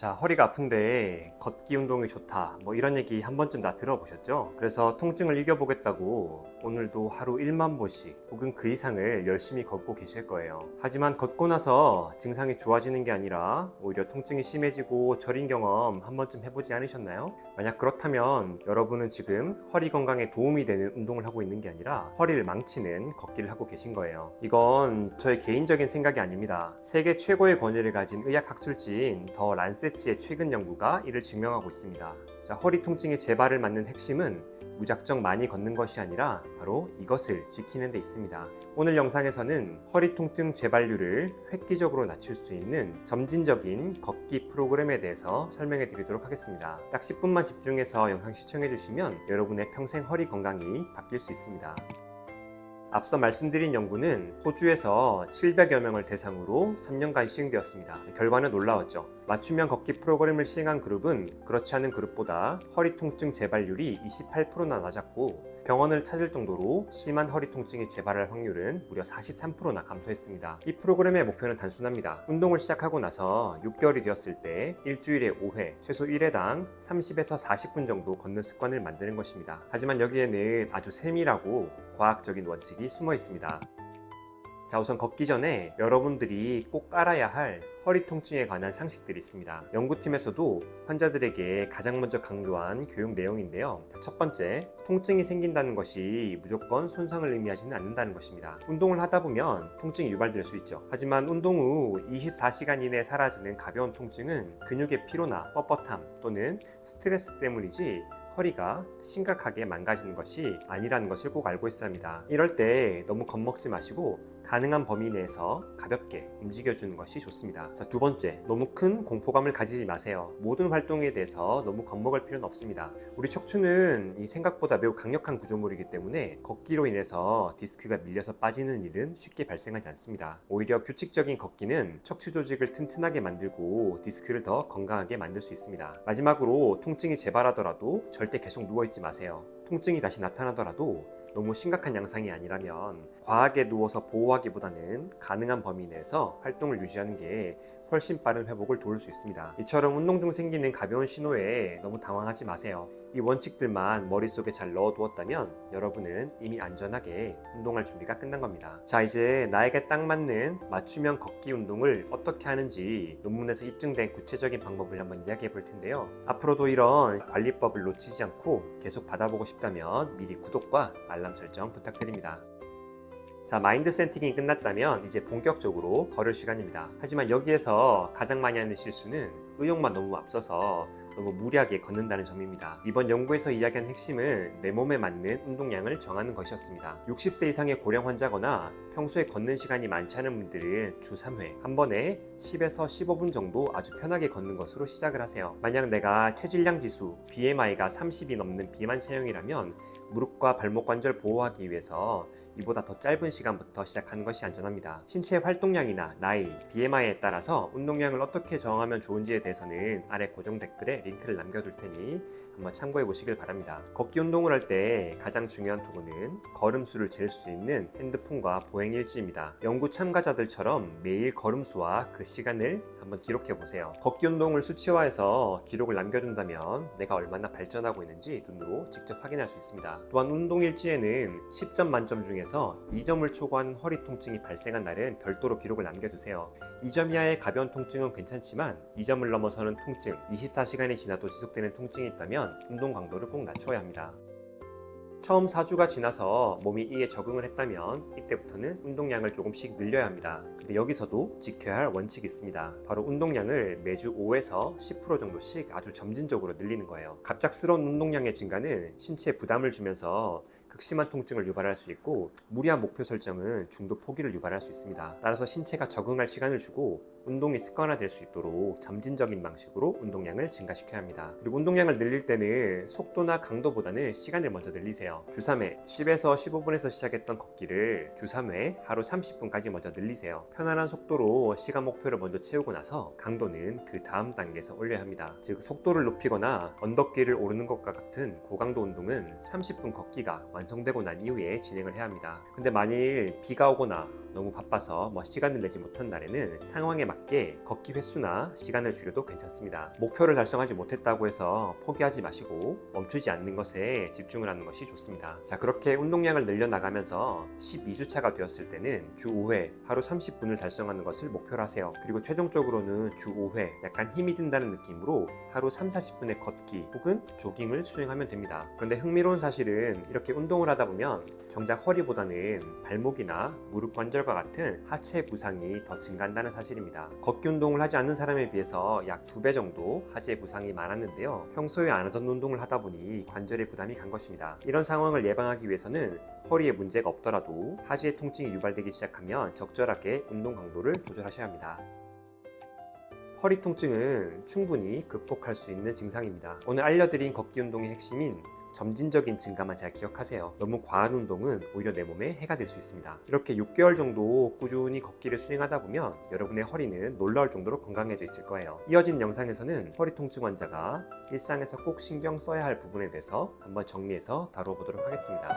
자, 허리가 아픈데 걷기 운동이 좋다. 이런 얘기 한 번쯤 다 들어보셨죠? 그래서 통증을 이겨보겠다고 오늘도 하루 1만 보씩 혹은 그 이상을 열심히 걷고 계실 거예요. 하지만 걷고 나서 증상이 좋아지는 게 아니라 오히려 통증이 심해지고 저린 경험 한 번쯤 해보지 않으셨나요? 만약 그렇다면 여러분은 지금 허리 건강에 도움이 되는 운동을 하고 있는 게 아니라 허리를 망치는 걷기를 하고 계신 거예요. 이건 저의 개인적인 생각이 아닙니다. 세계 최고의 권위를 가진 의학학술지인 더 란세트의 최근 연구가 이를 증명하고 있습니다. 자, 허리 통증의 재발을 막는 핵심은 무작정 많이 걷는 것이 아니라 바로 이것을 지키는 데 있습니다. 오늘 영상에서는 허리 통증 재발률을 획기적으로 낮출 수 있는 점진적인 걷기 프로그램에 대해서 설명해 드리도록 하겠습니다. 딱 10분만 집중해서 영상 시청해 주시면 여러분의 평생 허리 건강이 바뀔 수 있습니다. 앞서 말씀드린 연구는 호주에서 700여 명을 대상으로 3년간 시행되었습니다. 결과는 놀라웠죠. 맞춤형 걷기 프로그램을 시행한 그룹은 그렇지 않은 그룹보다 허리 통증 재발률이 28%나 낮았고 병원을 찾을 정도로 심한 허리 통증이 재발할 확률은 무려 43%나 감소했습니다. 이 프로그램의 목표는 단순합니다. 운동을 시작하고 나서 6개월이 되었을 때 일주일에 5회, 최소 1회당 30에서 40분 정도 걷는 습관을 만드는 것입니다. 하지만 여기에는 아주 세밀하고 과학적인 원칙이 숨어 있습니다. 자, 우선 걷기 전에 여러분들이 꼭 알아야 할 허리 통증에 관한 상식들이 있습니다. 연구팀에서도 환자들에게 가장 먼저 강조한 교육 내용인데요. 첫 번째, 통증이 생긴다는 것이 무조건 손상을 의미하지는 않는다는 것입니다. 운동을 하다 보면 통증이 유발될 수 있죠. 하지만 운동 후 24시간 이내에 사라지는 가벼운 통증은 근육의 피로나 뻣뻣함 또는 스트레스 때문이지 허리가 심각하게 망가지는 것이 아니라는 것을 꼭 알고 있어야 합니다. 이럴 때 너무 겁먹지 마시고 가능한 범위 내에서 가볍게 움직여주는 것이 좋습니다. 자, 두 번째, 너무 큰 공포감을 가지지 마세요. 모든 활동에 대해서 너무 겁먹을 필요는 없습니다. 우리 척추는 이 생각보다 매우 강력한 구조물이기 때문에 걷기로 인해서 디스크가 밀려서 빠지는 일은 쉽게 발생하지 않습니다. 오히려 규칙적인 걷기는 척추 조직을 튼튼하게 만들고 디스크를 더 건강하게 만들 수 있습니다. 마지막으로 통증이 재발하더라도 절대 계속 누워있지 마세요. 통증이 다시 나타나더라도 너무 심각한 양상이 아니라면 과하게 누워서 보호하기보다는 가능한 범위 내에서 활동을 유지하는 게 훨씬 빠른 회복을 도울 수 있습니다. 이처럼 운동 중 생기는 가벼운 신호에 너무 당황하지 마세요. 이 원칙들만 머릿속에 잘 넣어두었다면 여러분은 이미 안전하게 운동할 준비가 끝난 겁니다. 자, 이제 나에게 딱 맞는 맞춤형 걷기 운동을 어떻게 하는지 논문에서 입증된 구체적인 방법을 한번 이야기해 볼 텐데요. 앞으로도 이런 관리법을 놓치지 않고 계속 받아보고 싶다면 미리 구독과 알람 설정 부탁드립니다. 자, 마인드 세팅이 끝났다면 이제 본격적으로 걸을 시간입니다. 하지만 여기에서 가장 많이 하는 실수는 의욕만 너무 앞서서 너무 무리하게 걷는다는 점입니다. 이번 연구에서 이야기한 핵심은 내 몸에 맞는 운동량을 정하는 것이었습니다. 60세 이상의 고령 환자거나 평소에 걷는 시간이 많지 않은 분들은 주 3회, 한 번에 10에서 15분 정도 아주 편하게 걷는 것으로 시작을 하세요. 만약 내가 체질량 지수, BMI가 30이 넘는 비만 체형이라면 무릎과 발목 관절 보호하기 위해서 이보다 더 짧은 시간부터 시작하는 것이 안전합니다. 신체 활동량이나 나이, BMI에 따라서 운동량을 어떻게 정하면 좋은지에 대해서는 아래 고정 댓글에 링크를 남겨둘 테니 한번 참고해 보시길 바랍니다. 걷기 운동을 할 때 가장 중요한 도구는 걸음수를 잴 수 있는 핸드폰과 보행일지입니다. 연구 참가자들처럼 매일 걸음수와 그 시간을 한번 기록해 보세요. 걷기 운동을 수치화해서 기록을 남겨둔다면 내가 얼마나 발전하고 있는지 눈으로 직접 확인할 수 있습니다. 또한 운동일지에는 10점 만점 중에서 2점을 초과하는 허리 통증이 발생한 날은 별도로 기록을 남겨두세요. 2점 이하의 가벼운 통증은 괜찮지만 2점을 넘어서는 통증, 24시간이 지나도 지속되는 통증이 있다면 운동 강도를 꼭 낮춰야 합니다. 처음 4주가 지나서 몸이 이에 적응을 했다면 이때부터는 운동량을 조금씩 늘려야 합니다. 근데 여기서도 지켜야 할 원칙이 있습니다. 바로 운동량을 매주 5에서 10% 정도씩 아주 점진적으로 늘리는 거예요. 갑작스러운 운동량의 증가는 신체에 부담을 주면서 극심한 통증을 유발할 수 있고 무리한 목표 설정은 중도 포기를 유발할 수 있습니다. 따라서 신체가 적응할 시간을 주고 운동이 습관화될 수 있도록 점진적인 방식으로 운동량을 증가시켜야 합니다. 그리고 운동량을 늘릴 때는 속도나 강도보다는 시간을 먼저 늘리세요. 주 3회 10에서 15분에서 시작했던 걷기를 주 3회 하루 30분까지 먼저 늘리세요. 편안한 속도로 시간 목표를 먼저 채우고 나서 강도는 그 다음 단계에서 올려야 합니다. 즉 속도를 높이거나 언덕길을 오르는 것과 같은 고강도 운동은 30분 걷기가 완성되고 난 이후에 진행을 해야 합니다. 근데 만일 비가 오거나 너무 바빠서 시간을 내지 못한 날에는 상황에 맞게 걷기 횟수나 시간을 줄여도 괜찮습니다. 목표를 달성하지 못했다고 해서 포기하지 마시고 멈추지 않는 것에 집중을 하는 것이 좋습니다. 자, 그렇게 운동량을 늘려나가면서 12주차가 되었을 때는 주 5회 하루 30분을 달성하는 것을 목표로 하세요. 그리고 최종적으로는 주 5회 약간 힘이 든다는 느낌으로 하루 3-40분의 걷기 혹은 조깅을 수행하면 됩니다. 그런데 흥미로운 사실은 이렇게 운동을 하다 보면 정작 허리보다는 발목이나 무릎 관절과 같은 하체 부상이 더 증가한다는 사실입니다. 걷기 운동을 하지 않는 사람에 비해서 약 2배 정도 하체 부상이 많았는데요. 평소에 안 하던 운동을 하다 보니 관절에 부담이 간 것입니다. 이런 상황을 예방하기 위해서는 허리에 문제가 없더라도 하지의 통증이 유발되기 시작하면 적절하게 운동 강도를 조절하셔야 합니다. 허리 통증은 충분히 극복할 수 있는 증상입니다. 오늘 알려드린 걷기 운동의 핵심인 점진적인 증가만 잘 기억하세요. 너무 과한 운동은 오히려 내 몸에 해가 될 수 있습니다. 이렇게 6개월 정도 꾸준히 걷기를 수행하다 보면 여러분의 허리는 놀라울 정도로 건강해져 있을 거예요. 이어진 영상에서는 허리 통증 환자가 일상에서 꼭 신경 써야 할 부분에 대해서 한번 정리해서 다뤄보도록 하겠습니다.